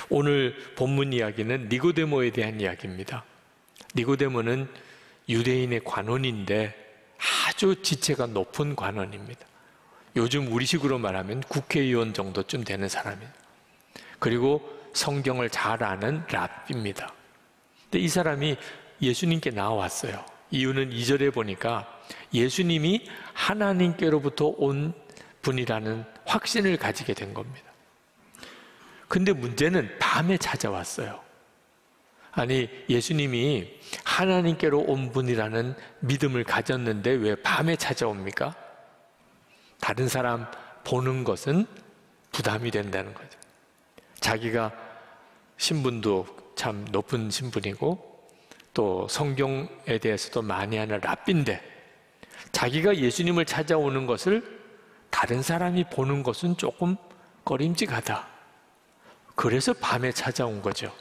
오늘 본문 이야기는 니고데모에 대한 이야기입니다. 니고데모는 유대인의 관원인데 아주 지체가 높은 관원입니다. 요즘 우리식으로 말하면 국회의원 정도쯤 되는 사람이에요. 그리고 성경을 잘 아는 랍비입니다. 근데 이 사람이 예수님께 나왔어요. 이유는 2절에 보니까 예수님이 하나님께로부터 온 분이라는 확신을 가지게 된 겁니다. 근데 문제는 밤에 찾아왔어요. 아니, 예수님이 하나님께로 온 분이라는 믿음을 가졌는데 왜 밤에 찾아옵니까? 다른 사람 보는 것은 부담이 된다는 거죠. 자기가 신분도 참 높은 신분이고 또 성경에 대해서도 많이 아는 랍비인데 자기가 예수님을 찾아오는 것을 다른 사람이 보는 것은 조금 꺼림직하다. 그래서 밤에 찾아온 거죠.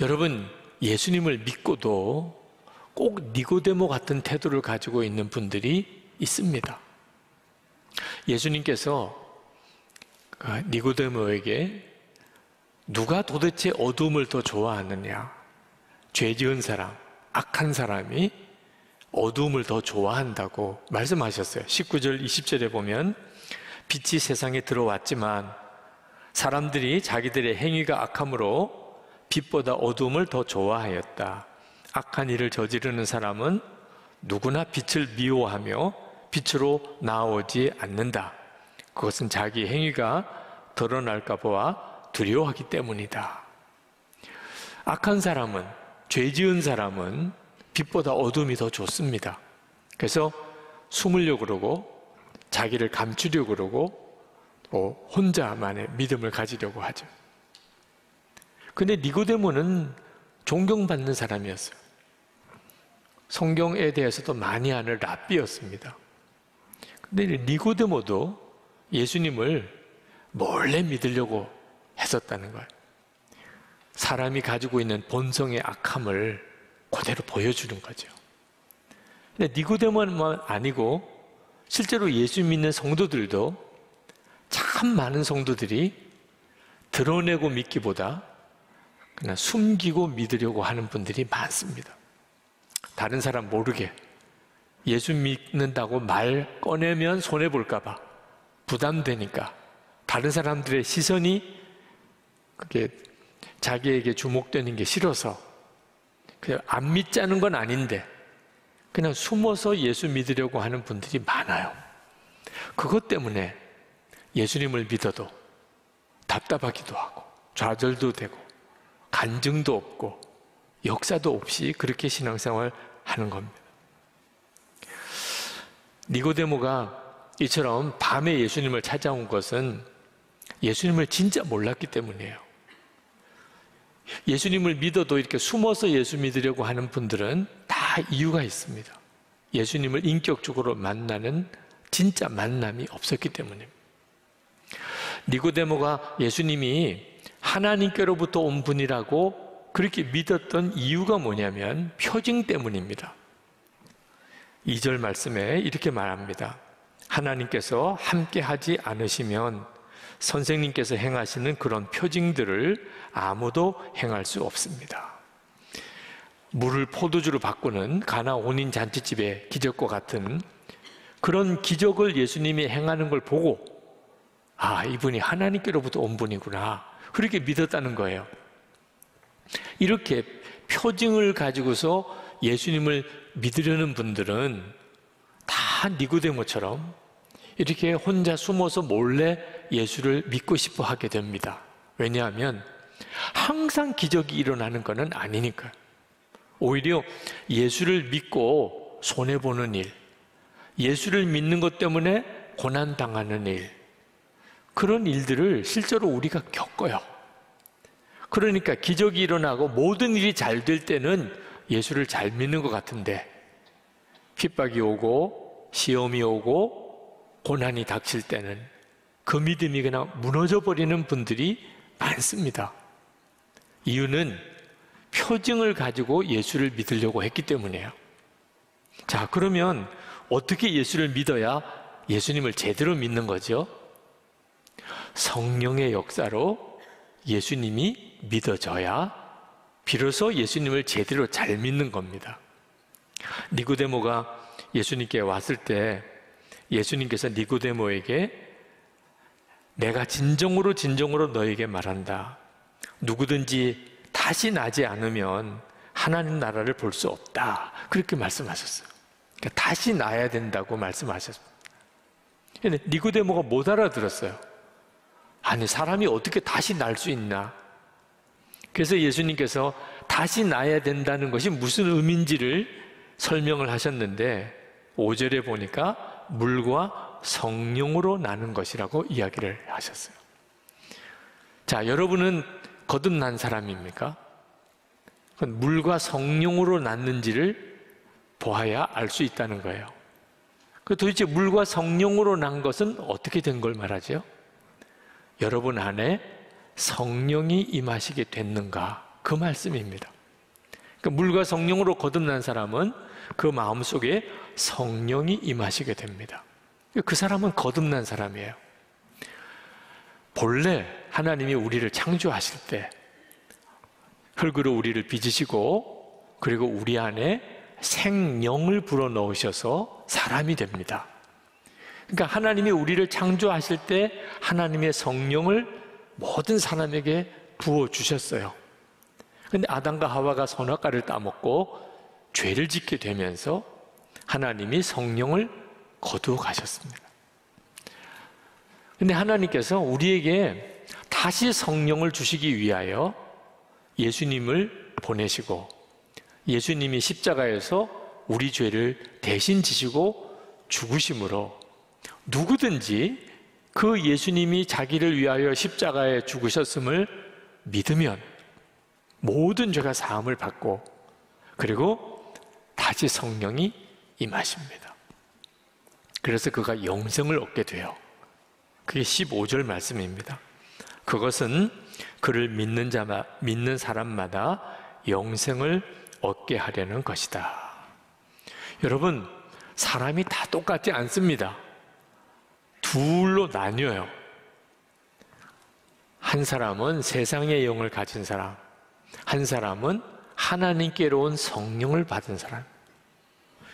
여러분, 예수님을 믿고도 꼭 니고데모 같은 태도를 가지고 있는 분들이 있습니다. 예수님께서 니고데모에게 누가 도대체 어둠을 더 좋아하느냐? 죄 지은 사람, 악한 사람이 어둠을 더 좋아한다고 말씀하셨어요. 19절, 20절에 보면 빛이 세상에 들어왔지만 사람들이 자기들의 행위가 악함으로 빛보다 어둠을 더 좋아하였다. 악한 일을 저지르는 사람은 누구나 빛을 미워하며 빛으로 나오지 않는다. 그것은 자기 행위가 드러날까 보아 두려워하기 때문이다. 악한 사람은, 죄 지은 사람은 빛보다 어둠이 더 좋습니다. 그래서 숨으려고 그러고 자기를 감추려고 그러고 혼자만의 믿음을 가지려고 하죠. 근데 니고데모는 존경받는 사람이었어요. 성경에 대해서도 많이 아는 랍비였습니다. 근데 니고데모도 예수님을 몰래 믿으려고 했었다는 거예요. 사람이 가지고 있는 본성의 악함을 그대로 보여주는 거죠. 근데 니고데모만 아니고 실제로 예수 믿는 성도들도 참 많은 성도들이 드러내고 믿기보다 그냥 숨기고 믿으려고 하는 분들이 많습니다. 다른 사람 모르게 예수 믿는다고 말 꺼내면 손해볼까 봐 부담되니까 다른 사람들의 시선이 그게 자기에게 주목되는 게 싫어서 그냥 안 믿자는 건 아닌데 그냥 숨어서 예수 믿으려고 하는 분들이 많아요. 그것 때문에 예수님을 믿어도 답답하기도 하고 좌절도 되고 간증도 없고 역사도 없이 그렇게 신앙생활 하는 겁니다. 니고데모가 이처럼 밤에 예수님을 찾아온 것은 예수님을 진짜 몰랐기 때문이에요. 예수님을 믿어도 이렇게 숨어서 예수 믿으려고 하는 분들은 다 이유가 있습니다. 예수님을 인격적으로 만나는 진짜 만남이 없었기 때문입니다. 니고데모가 예수님이 하나님께로부터 온 분이라고 그렇게 믿었던 이유가 뭐냐면 표징 때문입니다. 2절 말씀에 이렇게 말합니다. 하나님께서 함께 하지 않으시면 선생님께서 행하시는 그런 표징들을 아무도 행할 수 없습니다. 물을 포도주로 바꾸는 가나 혼인 잔치집의 기적과 같은 그런 기적을 예수님이 행하는 걸 보고 아, 이분이 하나님께로부터 온 분이구나 그렇게 믿었다는 거예요. 이렇게 표징을 가지고서 예수님을 믿으려는 분들은 다 니고데모처럼 이렇게 혼자 숨어서 몰래 예수를 믿고 싶어 하게 됩니다. 왜냐하면 항상 기적이 일어나는 것은 아니니까요. 오히려 예수를 믿고 손해보는 일, 예수를 믿는 것 때문에 고난당하는 일, 그런 일들을 실제로 우리가 겪어요. 그러니까 기적이 일어나고 모든 일이 잘 될 때는 예수를 잘 믿는 것 같은데 핍박이 오고 시험이 오고 고난이 닥칠 때는 그 믿음이 그냥 무너져 버리는 분들이 많습니다. 이유는 표징을 가지고 예수를 믿으려고 했기 때문이에요. 자, 그러면 어떻게 예수를 믿어야 예수님을 제대로 믿는 거죠? 성령의 역사로 예수님이 믿어져야 비로소 예수님을 제대로 잘 믿는 겁니다. 니고데모가 예수님께 왔을 때 예수님께서 니고데모에게 내가 진정으로 너에게 말한다. 누구든지 다시 나지 않으면 하나님 나라를 볼 수 없다. 그렇게 말씀하셨어요. 그러니까 다시 나야 된다고 말씀하셨습니다. 근데 니고데모가 못 알아들었어요. 아니, 사람이 어떻게 다시 날 수 있나? 그래서 예수님께서 다시 나야 된다는 것이 무슨 의미인지를 설명을 하셨는데 5절에 보니까 물과 성령으로 나는 것이라고 이야기를 하셨어요. 자, 여러분은 거듭난 사람입니까? 물과 성령으로 났는지를 보아야 알 수 있다는 거예요. 도대체 물과 성령으로 난 것은 어떻게 된 걸 말하죠? 여러분 안에 성령이 임하시게 됐는가? 그 말씀입니다. 그러니까 물과 성령으로 거듭난 사람은 그 마음속에 성령이 임하시게 됩니다. 그 사람은 거듭난 사람이에요. 본래 하나님이 우리를 창조하실 때 흙으로 우리를 빚으시고 그리고 우리 안에 생명을 불어넣으셔서 사람이 됩니다. 그러니까 하나님이 우리를 창조하실 때 하나님의 성령을 모든 사람에게 부어주셨어요. 그런데 아담과 하와가 선악과를 따먹고 죄를 짓게 되면서 하나님이 성령을 거두어 가셨습니다. 그런데 하나님께서 우리에게 다시 성령을 주시기 위하여 예수님을 보내시고 예수님이 십자가에서 우리 죄를 대신 지시고 죽으심으로 누구든지 그 예수님이 자기를 위하여 십자가에 죽으셨음을 믿으면 모든 죄가 사함을 받고 그리고 다시 성령이 임하십니다. 그래서 그가 영생을 얻게 돼요. 그게 15절 말씀입니다. 그것은 그를 믿는 사람마다 영생을 얻게 하려는 것이다. 여러분, 사람이 다 똑같지 않습니다. 둘로 나뉘어요. 한 사람은 세상의 영을 가진 사람, 한 사람은 하나님께로 온 성령을 받은 사람.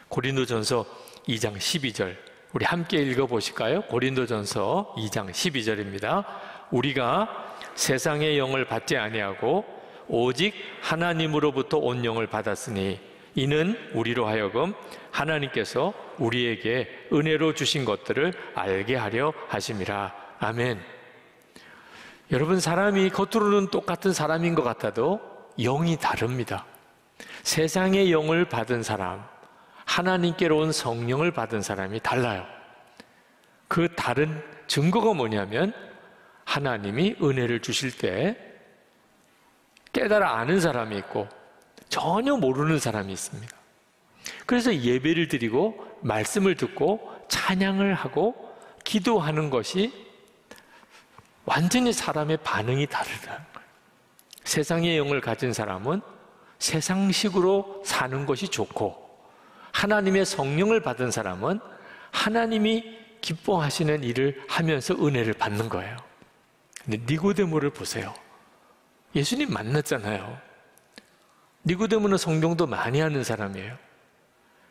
고린도전서 2장 12절 우리 함께 읽어보실까요? 고린도전서 2장 12절입니다. 우리가 세상의 영을 받지 아니하고 오직 하나님으로부터 온 영을 받았으니 이는 우리로 하여금 하나님께서 우리에게 은혜로 주신 것들을 알게 하려 하심이라. 아멘. 여러분, 사람이 겉으로는 똑같은 사람인 것 같아도 영이 다릅니다. 세상의 영을 받은 사람, 하나님께로 온 성령을 받은 사람이 달라요. 그 다른 증거가 뭐냐면 하나님이 은혜를 주실 때 깨달아 아는 사람이 있고 전혀 모르는 사람이 있습니다. 그래서 예배를 드리고 말씀을 듣고 찬양을 하고 기도하는 것이 완전히 사람의 반응이 다르다는 거예요. 세상의 영을 가진 사람은 세상식으로 사는 것이 좋고 하나님의 성령을 받은 사람은 하나님이 기뻐하시는 일을 하면서 은혜를 받는 거예요. 근데 니고데모를 보세요. 예수님 만났잖아요. 니고데모는 성경도 많이 하는 사람이에요.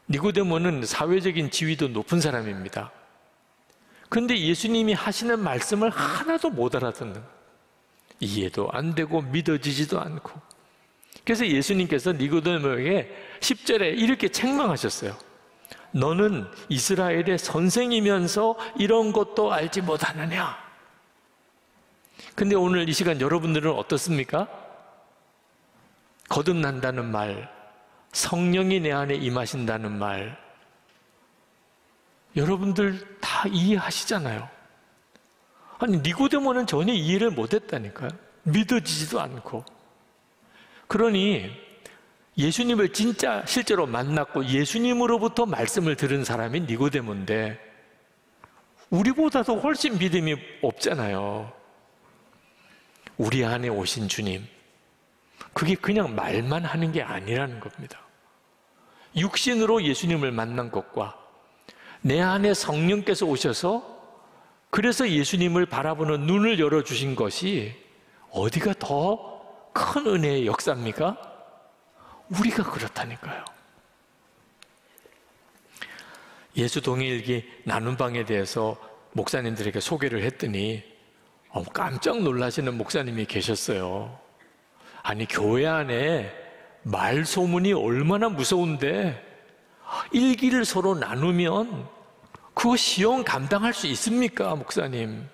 니고데모는 사회적인 지위도 높은 사람입니다. 그런데 예수님이 하시는 말씀을 하나도 못 알아듣는 거예요. 이해도 안 되고 믿어지지도 않고. 그래서 예수님께서 니고데모에게 10절에 이렇게 책망하셨어요. 너는 이스라엘의 선생이면서 이런 것도 알지 못하느냐? 근데 오늘 이 시간 여러분들은 어떻습니까? 거듭난다는 말, 성령이 내 안에 임하신다는 말, 여러분들 다 이해하시잖아요. 아니, 니고데모는 전혀 이해를 못했다니까요. 믿어지지도 않고. 그러니 예수님을 진짜 실제로 만났고 예수님으로부터 말씀을 들은 사람이 니고데모인데 우리보다도 훨씬 믿음이 없잖아요. 우리 안에 오신 주님, 그게 그냥 말만 하는 게 아니라는 겁니다. 육신으로 예수님을 만난 것과 내 안에 성령께서 오셔서 그래서 예수님을 바라보는 눈을 열어주신 것이 어디가 더 큰 은혜의 역사입니까? 우리가 그렇다니까요. 예수 동행일기 나눔방에 대해서 목사님들에게 소개를 했더니 깜짝 놀라시는 목사님이 계셨어요. 아니, 교회 안에 말 소문이 얼마나 무서운데 일기를 서로 나누면 그거 시험 감당할 수 있습니까, 목사님?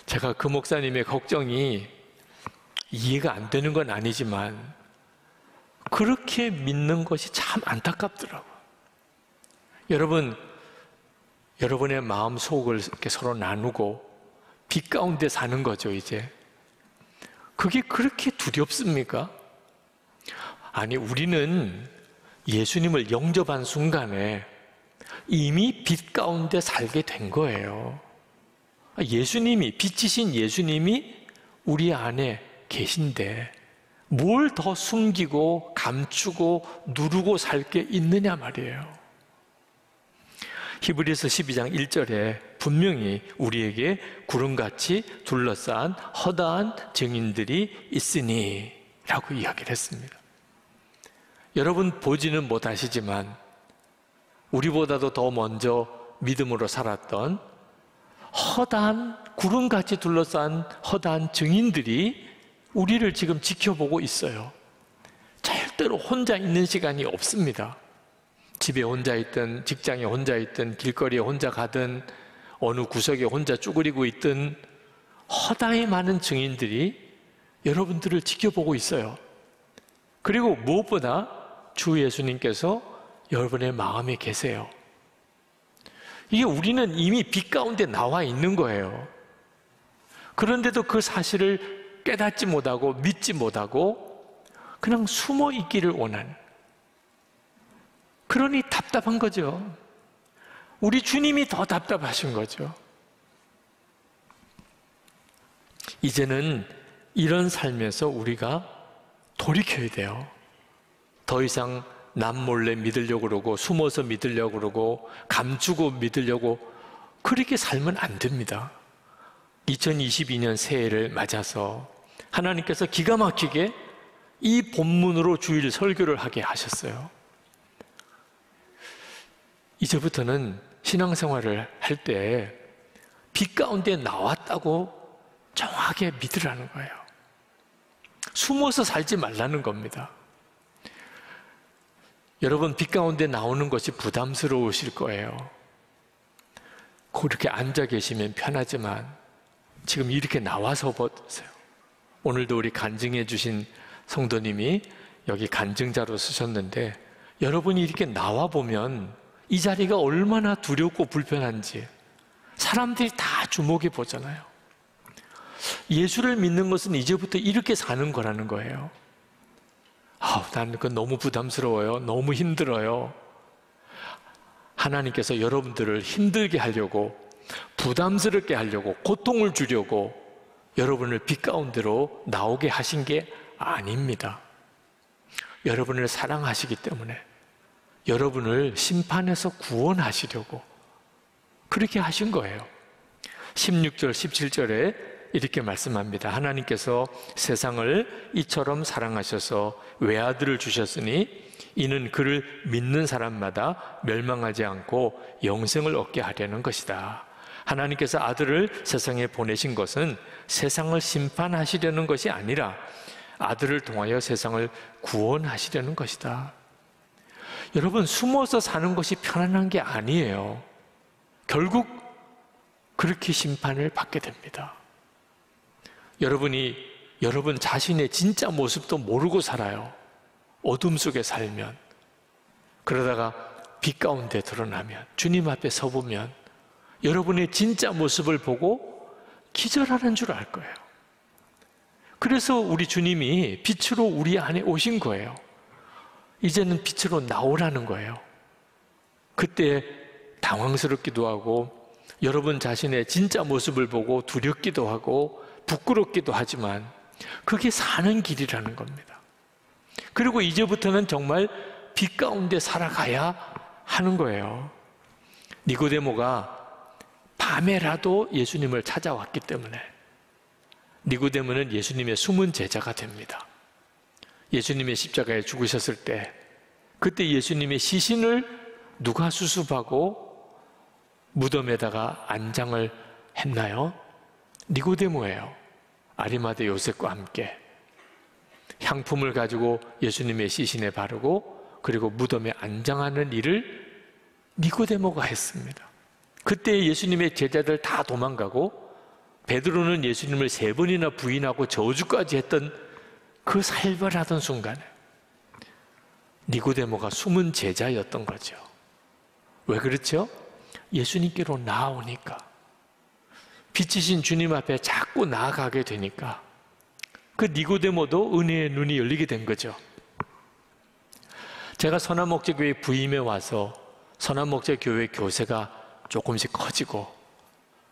제가 그 목사님의 걱정이 이해가 안 되는 건 아니지만 그렇게 믿는 것이 참 안타깝더라고요. 여러분, 여러분의 마음 속을 이렇게 서로 나누고 빛 가운데 사는 거죠, 이제. 그게 그렇게 두렵습니까? 아니, 우리는 예수님을 영접한 순간에 이미 빛 가운데 살게 된 거예요. 예수님이, 빛이신 예수님이 우리 안에 계신데 뭘 더 숨기고 감추고 누르고 살 게 있느냐 말이에요. 히브리서 12장 1절에 분명히 우리에게 구름같이 둘러싼 허다한 증인들이 있으니 라고 이야기를 했습니다. 여러분 보지는 못하시지만 우리보다도 더 먼저 믿음으로 살았던 허다한 구름같이 둘러싼 허다한 증인들이 우리를 지금 지켜보고 있어요. 절대로 혼자 있는 시간이 없습니다. 집에 혼자 있든 직장에 혼자 있든 길거리에 혼자 가든 어느 구석에 혼자 쭈그리고 있든 허다히 많은 증인들이 여러분들을 지켜보고 있어요. 그리고 무엇보다 주 예수님께서 여러분의 마음에 계세요. 이게 우리는 이미 빛 가운데 나와 있는 거예요. 그런데도 그 사실을 깨닫지 못하고 믿지 못하고 그냥 숨어 있기를 원하는, 그러니 답답한 거죠. 우리 주님이 더 답답하신 거죠. 이제는 이런 삶에서 우리가 돌이켜야 돼요. 더 이상 남 몰래 믿으려고 그러고 숨어서 믿으려고 그러고 감추고 믿으려고 그렇게 살면 안 됩니다. 2022년 새해를 맞아서 하나님께서 기가 막히게 이 본문으로 주일 설교를 하게 하셨어요. 이제부터는 신앙생활을 할 때 빛 가운데 나왔다고 정확하게 믿으라는 거예요. 숨어서 살지 말라는 겁니다. 여러분, 빛 가운데 나오는 것이 부담스러우실 거예요. 그렇게 앉아 계시면 편하지만 지금 이렇게 나와서 보세요. 오늘도 우리 간증해 주신 성도님이 여기 간증자로 쓰셨는데 여러분이 이렇게 나와 보면 이 자리가 얼마나 두렵고 불편한지 사람들이 다 주목해 보잖아요. 예수를 믿는 것은 이제부터 이렇게 사는 거라는 거예요. 나는 그건 너무 부담스러워요. 너무 힘들어요. 하나님께서 여러분들을 힘들게 하려고, 부담스럽게 하려고, 고통을 주려고 여러분을 빛 가운데로 나오게 하신 게 아닙니다. 여러분을 사랑하시기 때문에 여러분을 심판에서 구원하시려고 그렇게 하신 거예요. 16절, 17절에 이렇게 말씀합니다. 하나님께서 세상을 이처럼 사랑하셔서 외아들을 주셨으니 이는 그를 믿는 사람마다 멸망하지 않고 영생을 얻게 하려는 것이다. 하나님께서 아들을 세상에 보내신 것은 세상을 심판하시려는 것이 아니라 아들을 통하여 세상을 구원하시려는 것이다. 여러분, 숨어서 사는 것이 편안한 게 아니에요. 결국 그렇게 심판을 받게 됩니다. 여러분이 여러분 자신의 진짜 모습도 모르고 살아요. 어둠 속에 살면. 그러다가 빛 가운데 드러나면, 주님 앞에 서보면 여러분의 진짜 모습을 보고 기절하는 줄 알 거예요. 그래서 우리 주님이 빛으로 우리 안에 오신 거예요. 이제는 빛으로 나오라는 거예요. 그때 당황스럽기도 하고 여러분 자신의 진짜 모습을 보고 두렵기도 하고 부끄럽기도 하지만 그게 사는 길이라는 겁니다. 그리고 이제부터는 정말 빛 가운데 살아가야 하는 거예요. 니고데모가 밤에라도 예수님을 찾아왔기 때문에 니고데모는 예수님의 숨은 제자가 됩니다. 예수님의 십자가에 죽으셨을 때 그때 예수님의 시신을 누가 수습하고 무덤에다가 안장을 했나요? 니고데모예요. 아리마대 요셉과 함께 향품을 가지고 예수님의 시신에 바르고 그리고 무덤에 안장하는 일을 니고데모가 했습니다. 그때 예수님의 제자들 다 도망가고 베드로는 예수님을 3번이나 부인하고 저주까지 했던 그 살벌하던 순간에 니고데모가 숨은 제자였던 거죠. 왜 그렇죠? 예수님께로 나아오니까, 빛이신 주님 앞에 자꾸 나아가게 되니까 그 니고데모도 은혜의 눈이 열리게 된 거죠. 제가 선한목재교회 부임에 와서 선한목재교회 교세가 조금씩 커지고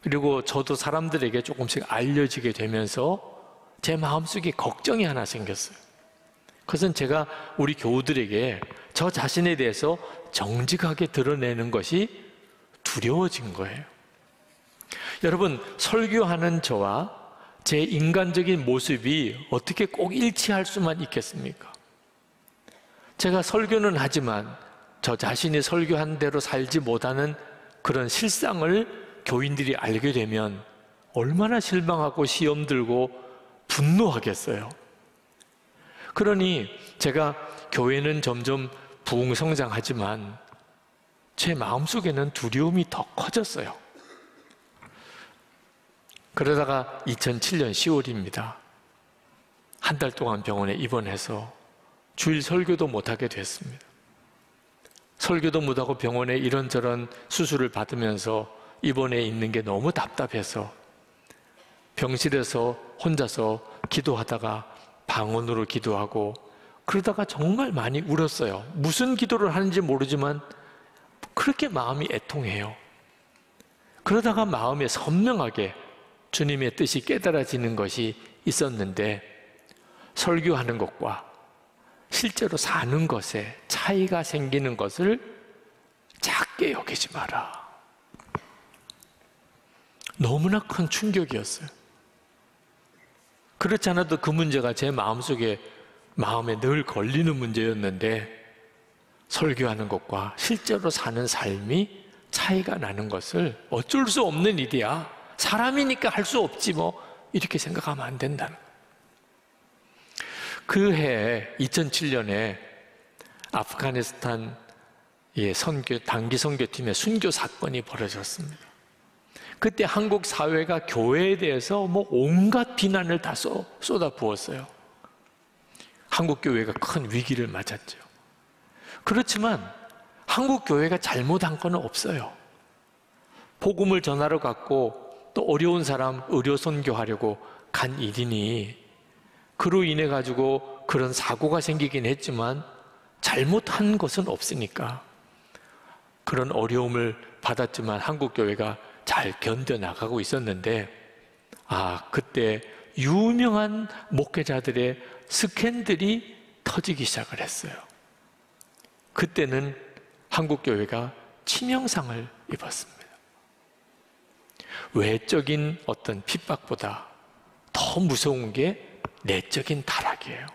그리고 저도 사람들에게 조금씩 알려지게 되면서 제 마음속에 걱정이 하나 생겼어요. 그것은 제가 우리 교우들에게 저 자신에 대해서 정직하게 드러내는 것이 두려워진 거예요. 여러분, 설교하는 저와 제 인간적인 모습이 어떻게 꼭 일치할 수만 있겠습니까? 제가 설교는 하지만 저 자신이 설교한 대로 살지 못하는 그런 실상을 교인들이 알게 되면 얼마나 실망하고 시험 들고 분노하겠어요. 그러니 제가 교회는 점점 부흥성장하지만 제 마음속에는 두려움이 더 커졌어요. 그러다가 2007년 10월입니다. 한 달 동안 병원에 입원해서 주일 설교도 못하게 됐습니다. 설교도 못하고 병원에 이런저런 수술을 받으면서 입원해 있는 게 너무 답답해서 병실에서 혼자서 기도하다가 방언으로 기도하고 그러다가 정말 많이 울었어요. 무슨 기도를 하는지 모르지만 그렇게 마음이 애통해요. 그러다가 마음에 선명하게 주님의 뜻이 깨달아지는 것이 있었는데 설교하는 것과 실제로 사는 것에 차이가 생기는 것을 작게 여기지 마라. 너무나 큰 충격이었어요. 그렇지 않아도 그 문제가 제 마음에 늘 걸리는 문제였는데 설교하는 것과 실제로 사는 삶이 차이가 나는 것을 어쩔 수 없는 일이야. 사람이니까 할 수 없지 뭐 이렇게 생각하면 안 된다는 거예요. 그 해 2007년에 아프가니스탄 단기 선교팀의 순교 사건이 벌어졌습니다. 그때 한국 사회가 교회에 대해서 온갖 비난을 다 쏟아부었어요. 한국 교회가 큰 위기를 맞았죠. 그렇지만 한국 교회가 잘못한 건 없어요. 복음을 전하러 갔고 또 어려운 사람 의료 선교하려고 간 일이니 그로 인해 가지고 그런 사고가 생기긴 했지만 잘못한 것은 없으니까 그런 어려움을 받았지만 한국 교회가 잘 견뎌나가고 있었는데 그때 유명한 목회자들의 스캔들이 터지기 시작을 했어요. 그때는 한국 교회가 치명상을 입었습니다. 외적인 어떤 핍박보다 더 무서운 게 내적인 타락이에요.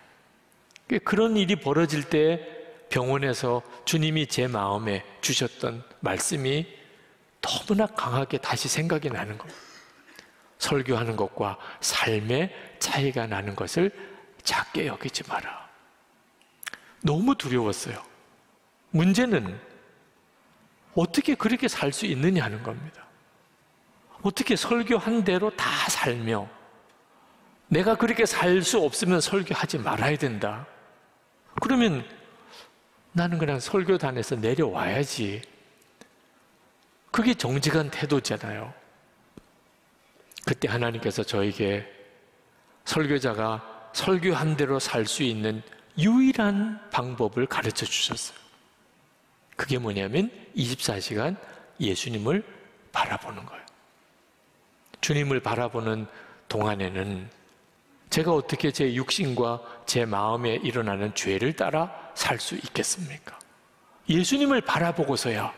그런 일이 벌어질 때 병원에서 주님이 제 마음에 주셨던 말씀이 너무나 강하게 다시 생각이 나는 겁니다. 설교하는 것과 삶의 차이가 나는 것을 작게 여기지 마라. 너무 두려웠어요. 문제는 어떻게 그렇게 살 수 있느냐 하는 겁니다. 어떻게 설교한 대로 다 살며 내가 그렇게 살 수 없으면 설교하지 말아야 된다. 그러면 나는 그냥 설교단에서 내려와야지. 그게 정직한 태도잖아요. 그때 하나님께서 저에게 설교자가 설교한 대로 살 수 있는 유일한 방법을 가르쳐 주셨어요. 그게 뭐냐면 24시간 예수님을 바라보는 거예요. 주님을 바라보는 동안에는 제가 어떻게 제 육신과 제 마음에 일어나는 죄를 따라 살 수 있겠습니까? 예수님을 바라보고서야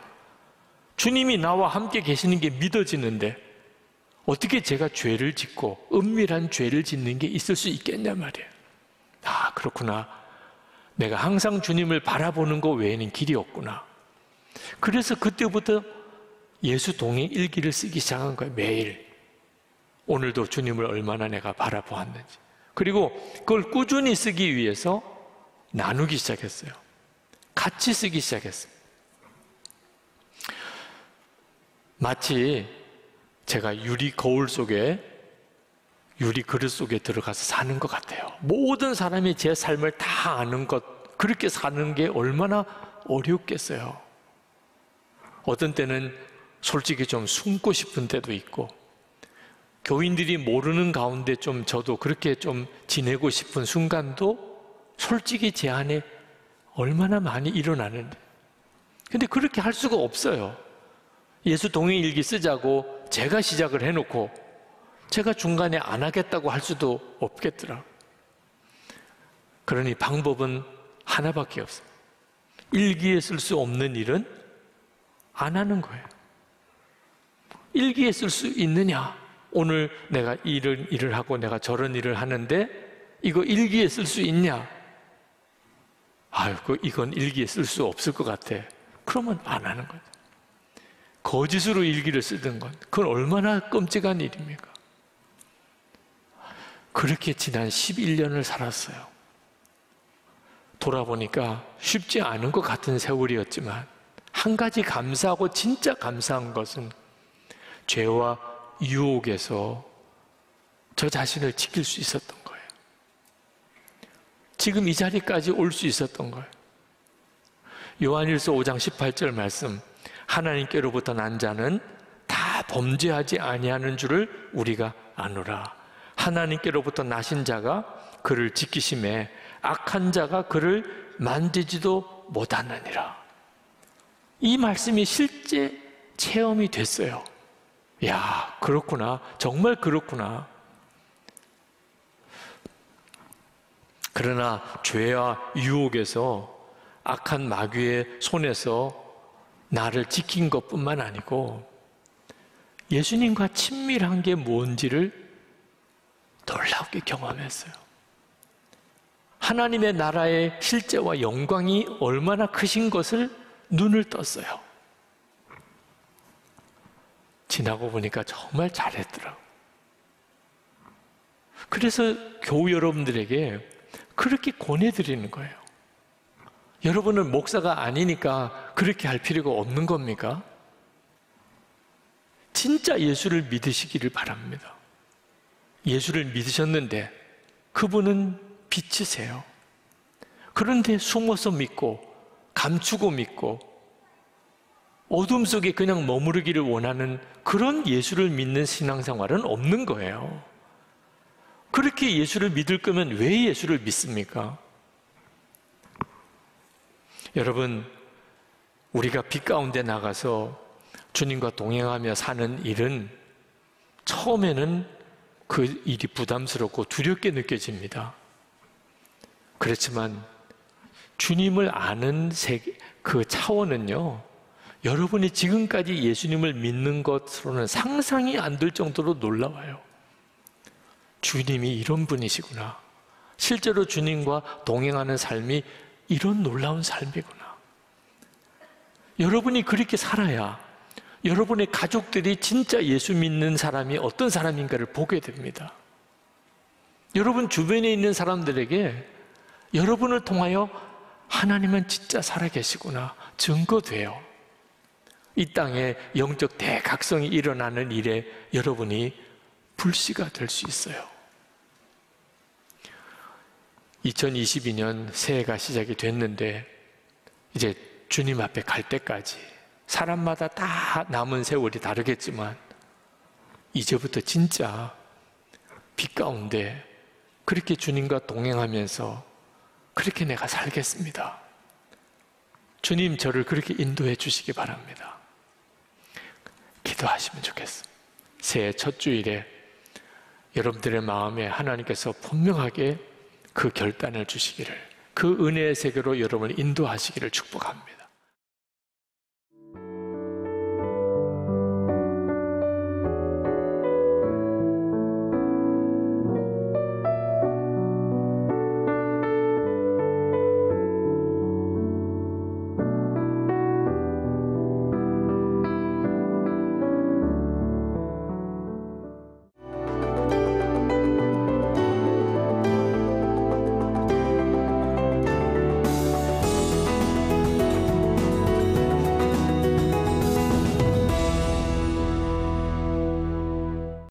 주님이 나와 함께 계시는 게 믿어지는데 어떻게 제가 죄를 짓고 은밀한 죄를 짓는 게 있을 수 있겠냐 말이에요. 아, 그렇구나. 내가 항상 주님을 바라보는 것 외에는 길이 없구나. 그래서 그때부터 예수 동행 일기를 쓰기 시작한 거예요. 매일. 오늘도 주님을 얼마나 내가 바라보았는지. 그리고 그걸 꾸준히 쓰기 위해서 나누기 시작했어요. 같이 쓰기 시작했어요. 마치 제가 유리 거울 속에, 유리 그릇 속에 들어가서 사는 것 같아요. 모든 사람이 제 삶을 다 아는 것, 그렇게 사는 게 얼마나 어렵겠어요. 어떤 때는 솔직히 좀 숨고 싶은 때도 있고, 교인들이 모르는 가운데 좀 저도 그렇게 좀 지내고 싶은 순간도 솔직히 제 안에 얼마나 많이 일어나는데. 근데 그렇게 할 수가 없어요. 예수 동행 일기 쓰자고 제가 시작을 해놓고 제가 중간에 안 하겠다고 할 수도 없겠더라. 그러니 방법은 하나밖에 없어요. 일기에 쓸 수 없는 일은 안 하는 거예요. 일기에 쓸 수 있느냐? 오늘 내가 이런 일을 하고 내가 저런 일을 하는데 이거 일기에 쓸 수 있냐? 아유, 이건 일기에 쓸 수 없을 것 같아. 그러면 안 하는 거죠. 거짓으로 일기를 쓰던 건 그건 얼마나 끔찍한 일입니까? 그렇게 지난 11년을 살았어요. 돌아보니까 쉽지 않은 것 같은 세월이었지만 한 가지 감사하고 진짜 감사한 것은 죄와 유혹에서 저 자신을 지킬 수 있었던 거예요. 지금 이 자리까지 올 수 있었던 거예요. 요한일서 5장 18절 말씀, 하나님께로부터 난 자는 다 범죄하지 아니하는 줄을 우리가 아노라. 하나님께로부터 나신 자가 그를 지키심에 악한 자가 그를 만지지도 못하느니라. 이 말씀이 실제 체험이 됐어요. 야, 그렇구나. 정말 그렇구나. 그러나 죄와 유혹에서 악한 마귀의 손에서 나를 지킨 것뿐만 아니고 예수님과 친밀한 게 뭔지를 놀랍게 경험했어요. 하나님의 나라의 실제와 영광이 얼마나 크신 것을 눈을 떴어요. 지나고 보니까 정말 잘했더라고요. 그래서 교우 여러분들에게 그렇게 권해드리는 거예요. 여러분은 목사가 아니니까 그렇게 할 필요가 없는 겁니까? 진짜 예수를 믿으시기를 바랍니다. 예수를 믿으셨는데 그분은 빛이세요. 그런데 숨어서 믿고 감추고 믿고 어둠 속에 그냥 머무르기를 원하는 그런 예수를 믿는 신앙생활은 없는 거예요. 그렇게 예수를 믿을 거면 왜 예수를 믿습니까? 여러분, 우리가 빛 가운데 나가서 주님과 동행하며 사는 일은 처음에는 그 일이 부담스럽고 두렵게 느껴집니다. 그렇지만 주님을 아는 그 차원은요, 여러분이 지금까지 예수님을 믿는 것으로는 상상이 안 될 정도로 놀라워요. 주님이 이런 분이시구나. 실제로 주님과 동행하는 삶이 이런 놀라운 삶이구나. 여러분이 그렇게 살아야 여러분의 가족들이 진짜 예수 믿는 사람이 어떤 사람인가를 보게 됩니다. 여러분 주변에 있는 사람들에게 여러분을 통하여 하나님은 진짜 살아계시구나 증거돼요. 이 땅에 영적 대각성이 일어나는 일에 여러분이 불씨가 될 수 있어요. 2022년 새해가 시작이 됐는데 이제 주님 앞에 갈 때까지 사람마다 다 남은 세월이 다르겠지만 이제부터 진짜 빛 가운데 그렇게 주님과 동행하면서 그렇게 내가 살겠습니다. 주님 저를 그렇게 인도해 주시기 바랍니다. 기도하시면 좋겠습니다. 새해 첫 주일에 여러분들의 마음에 하나님께서 분명하게 그 결단을 주시기를, 그 은혜의 세계로 여러분을 인도하시기를 축복합니다.